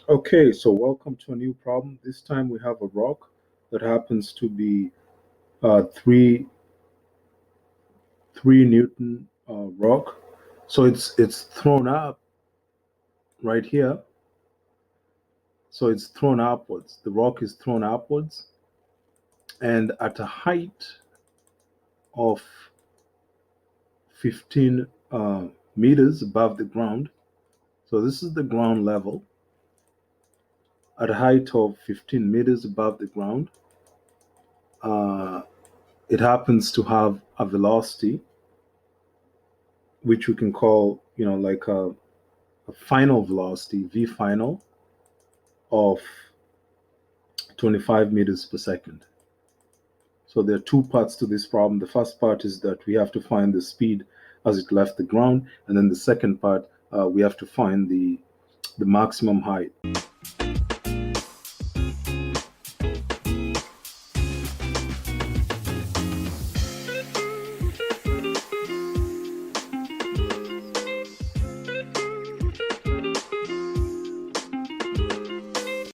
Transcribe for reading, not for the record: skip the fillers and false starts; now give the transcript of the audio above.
Okay, so welcome to a new problem. This time we have a rock that happens to be three Newton rock. So it's thrown up right here. So it's thrown upwards. The rock is thrown upwards, and at a height of 15 meters above the ground. So this is the ground level. At a height of 15 meters above the ground, uh, it happens to have a velocity which we can call, like a final velocity, v final, of 25 meters per second. So there are two parts to this problem. The first part is that we have to find the speed as it left the ground, and then the second part, we have to find the maximum height.